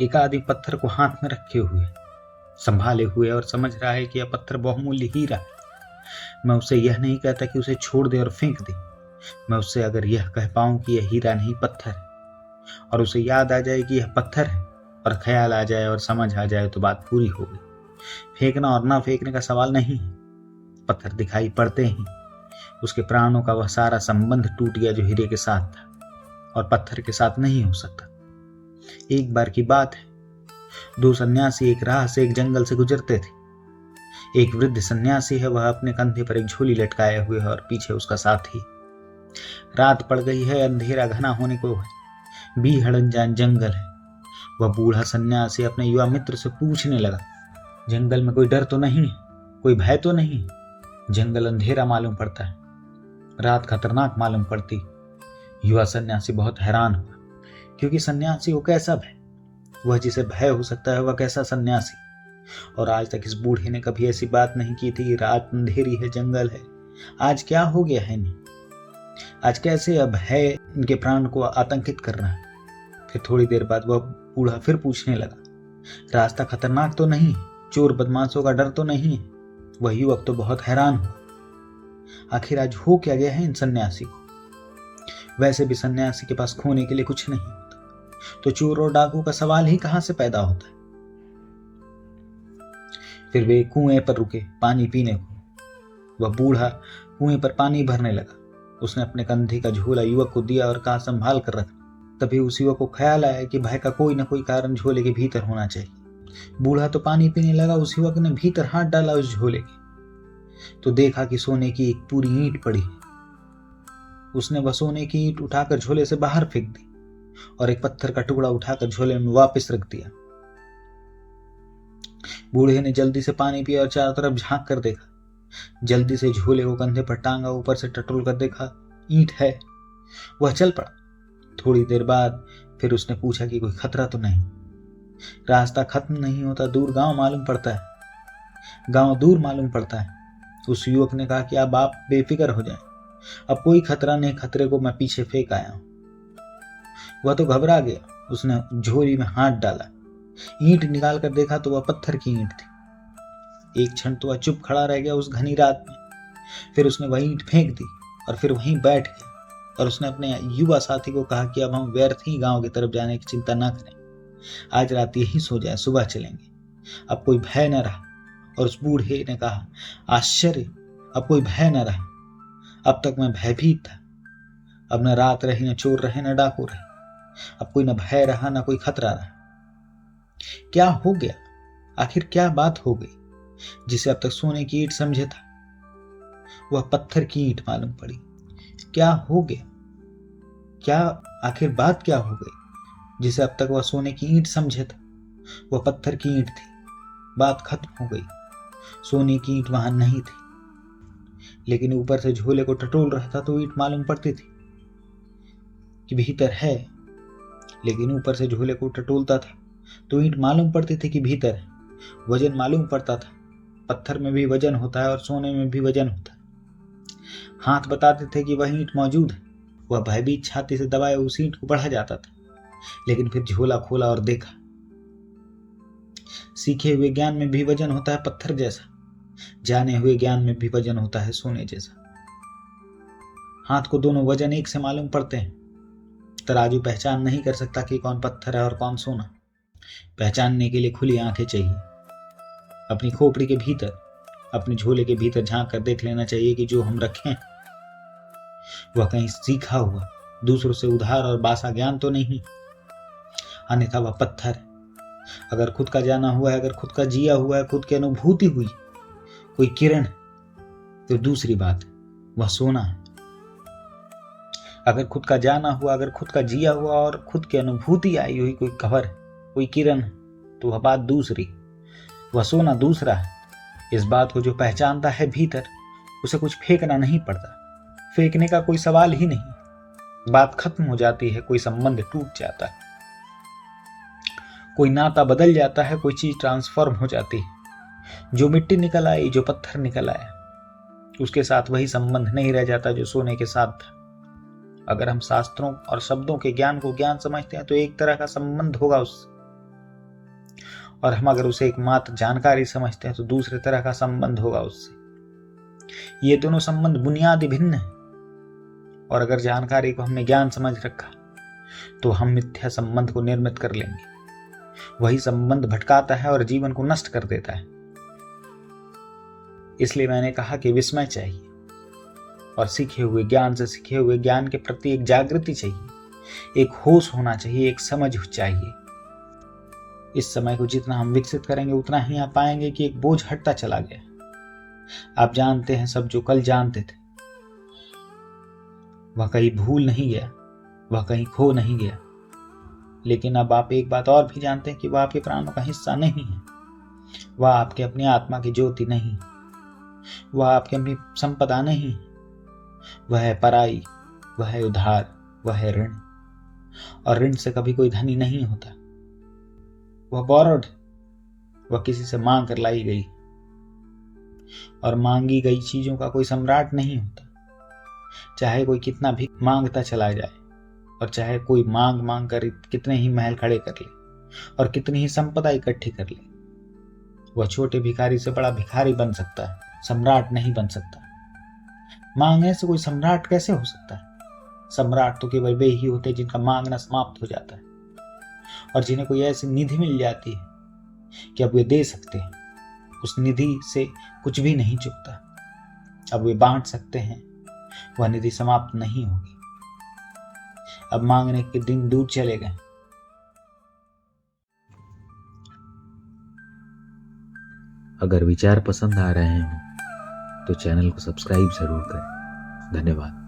एक आदमी पत्थर को हाथ में रखे हुए, संभाले हुए, और समझ रहा है कि यह पत्थर बहुमूल्य हीरा है। मैं उसे यह नहीं कहता कि उसे छोड़ दे और फेंक दे। मैं उससे अगर यह कह पाऊं कि यह हीरा नहीं पत्थर है, और उसे याद आ जाए कि यह पत्थर है, और ख्याल आ जाए और समझ आ जाए, तो बात पूरी हो गई। फेंकना और ना फेंकने का सवाल नहीं है। पत्थर दिखाई पड़ते ही उसके प्राणों का वह सारा संबंध टूट गया जो हीरे के साथ था, और पत्थर के साथ नहीं हो सकता। एक बार की बात है, दो सन्यासी एक राह से एक जंगल से गुजरते थे। एक वृद्ध सन्यासी है, वह अपने कंधे पर एक झोली लटकाए हुए है और पीछे उसका साथी। रात पड़ गई है, अंधेरा घना होने को है, बीहड़ अनजान जंगल है। वह बूढ़ा सन्यासी अपने युवा मित्र से पूछने लगा, जंगल में कोई डर तो नहीं है, कोई भय तो नहीं? जंगल अंधेरा मालूम पड़ता है, रात खतरनाक मालूम पड़ती। युवा सन्यासी बहुत हैरान हुआ, क्योंकि सन्यासी को कैसा भय? वह जिसे भय हो सकता है वह कैसा सन्यासी? और आज तक इस बूढ़े ने कभी ऐसी बात नहीं की थी। रात अंधेरी है, जंगल है, आज क्या हो गया है इन्हें? आज कैसे अब है इनके प्राण को आतंकित कर रहा है? फिर थोड़ी देर बाद वह बूढ़ा फिर पूछने लगा, रास्ता खतरनाक तो नहीं, चोर बदमाशों का डर तो नहीं है? वह युवक तो बहुत हैरान हुआ, आखिर आज हो क्या गया है इन सन्यासी को? वैसे भी सन्यासी के पास खोने के लिए कुछ नहीं होता, तो चोर और डाकू का सवाल ही कहां से पैदा होता है? फिर वे कुएं पर रुके पानी पीने को। वह बूढ़ा कुएं पर पानी भरने लगा। उसने अपने कंधे का झोला युवक को दिया और कहा, संभाल कर रख। तभी उस युवक को ख्याल आया कि भय का कोई न कोई कारण झोले के भीतर होना चाहिए। बूढ़ा तो पानी पीने लगा, उस युवक ने भीतर हाथ डाला उस झोले के, तो देखा कि सोने की एक पूरी ईंट पड़ी है। उसने वह सोने की ईंट उठाकर झोले से बाहर फेंक दी और एक पत्थर का टुकड़ा उठाकर झोले में वापस रख दिया। बूढ़े ने जल्दी से पानी पिया और चारों तरफ झांक कर देखा। जल्दी से झोले को कंधे पर टांगा, ऊपर से टटोल कर देखा, ईंट है। वह चल पड़ा। थोड़ी देर बाद फिर उसने पूछा कि कोई खतरा तो नहीं? रास्ता खत्म नहीं होता, दूर गांव मालूम पड़ता है, गांव दूर मालूम पड़ता है। उस युवक ने कहा कि अब आप बेफिक्र हो जाएं, अब कोई खतरा नहीं, खतरे को मैं पीछे फेंक आया हूं। वह तो घबरा गया। उसने झोली में हाथ डाला, ईंट निकाल कर देखा तो वह पत्थर की ईंट थी। एक क्षण तो वह चुप खड़ा रह गया उस घनी रात में। फिर उसने वह ईंट फेंक दी और फिर वहीं बैठ गया, और उसने अपने युवा साथी को कहा कि अब हम व्यर्थ ही गांव की तरफ जाने की चिंता न करें, आज रात यहीं सो जाए, सुबह चलेंगे। अब कोई भय न रहा। और उस बूढ़े ने कहा, आश्चर्य, अब कोई भय न रहा। अब तक मैं भयभीत था, अब न रात रही, न चोर रहे, न डाकू रहे। अब कोई न भय रहा, न कोई खतरा रहा। क्या हो गया? आखिर क्या बात हो गई? जिसे अब तक सोने की ईंट समझे था, वह पत्थर की ईंट मालूम पड़ी। क्या हो गया? क्या आखिर बात क्या हो गई? जिसे अब तक वह सोने की ईंट समझे था, वह पत्थर की ईंट थी। बात खत्म हो गई। सोने की ईंट वहां नहीं थी, लेकिन ऊपर से झोले को टटोल रहा था तो ईंट मालूम पड़ती थी कि भीतर है। लेकिन ऊपर से झोले को टटोलता था तो ईंट मालूम पड़ती थी कि भीतर है। वजन मालूम पड़ता था। पत्थर में भी वजन होता है और सोने में भी वजन होता है। हाथ बताते थे कि वह ईंट मौजूद है। वह भयभीत छाती से दबाए उस ईंट को बढ़ा जाता था, लेकिन फिर झोला खोला और देखा। सीखे हुए ज्ञान में भी वजन होता है पत्थर जैसा, जाने हुए ज्ञान में भी वजन होता है सोने जैसा। हाथ को दोनों वजन एक से मालूम पड़ते हैं। तराजू पहचान नहीं कर सकता कि कौन पत्थर है और कौन सोना। पहचानने के लिए खुली आंखें चाहिए। अपनी खोपड़ी के भीतर, अपने झोले के भीतर झांक कर देख लेना चाहिए कि जो हम रखें वह कहीं सीखा हुआ, दूसरों से उधार और बासा ज्ञान तो नहीं, अन्यथा वह पत्थर है। अगर खुद का जाना हुआ है, अगर खुद का जिया हुआ है, खुद की अनुभूति हुई, कोई किरण, तो दूसरी बात है, वह सोना है। अगर खुद का जाना हुआ, अगर खुद का जिया हुआ और खुद की अनुभूति आई हुई कोई खबर, कोई किरण, तो वह बात दूसरी, वह सोना दूसरा है। इस बात को जो पहचानता है भीतर, उसे कुछ फेंकना नहीं पड़ता। फेंकने का कोई सवाल ही नहीं। बात खत्म हो जाती है, कोई संबंध टूट जाता है, कोई नाता बदल जाता है, कोई चीज ट्रांसफॉर्म हो जाती है। जो मिट्टी निकल आई, जो पत्थर निकल आया, उसके साथ वही संबंध नहीं रह जाता जो सोने के साथ था। अगर हम शास्त्रों और शब्दों के ज्ञान को ज्ञान समझते हैं तो एक तरह का संबंध होगा उससे, और हम अगर उसे एकमात्र जानकारी समझते हैं तो दूसरे तरह का संबंध होगा उससे। ये दोनों संबंध बुनियादी भिन्न है। और अगर जानकारी को हमने ज्ञान समझ रखा तो हम मिथ्या संबंध को निर्मित कर लेंगे। वही संबंध भटकाता है और जीवन को नष्ट कर देता है। इसलिए मैंने कहा कि विस्मय चाहिए और सीखे हुए ज्ञान से सीखे हुए ज्ञान के प्रति एक जागृति चाहिए, एक होश होना चाहिए, एक समझ चाहिए। इस समय को जितना हम विकसित करेंगे उतना ही आप पाएंगे कि एक बोझ हटता चला गया। आप जानते हैं, सब जो कल जानते थे वह कहीं भूल नहीं गया, वह कहीं खो नहीं गया। लेकिन अब आप एक बात और भी जानते हैं कि वह आपके प्राणों का हिस्सा नहीं है। वह आपके अपनी आत्मा की ज्योति नहीं, वह आपकी अपनी संपदा नहीं। वह है पराई, वह है उधार, वह है ऋण। और ऋण से कभी कोई धनी नहीं होता। वह बोरोड, वह किसी से मांग कर लाई गई। और मांगी गई चीजों का कोई सम्राट नहीं होता। चाहे कोई कितना भी मांगता चला जाए और चाहे कोई मांग मांग कर कितने ही महल खड़े कर ले और कितनी ही संपदा इकट्ठी कर ले, वह छोटे भिखारी से बड़ा भिखारी बन सकता है, सम्राट नहीं बन सकता। मांगने से कोई सम्राट कैसे हो सकता है? सम्राट तो केवल वे ही होते जिनका मांगना समाप्त हो जाता है और जिन्हें कोई ऐसी निधि मिल जाती है कि अब वे दे सकते हैं। उस निधि से कुछ भी नहीं चुकता। अब वे बांट सकते हैं, वह निधि समाप्त नहीं होगी। अब मांगने के दिन दूर चले गए। अगर विचार पसंद आ रहे हों तो चैनल को सब्सक्राइब जरूर करें। धन्यवाद।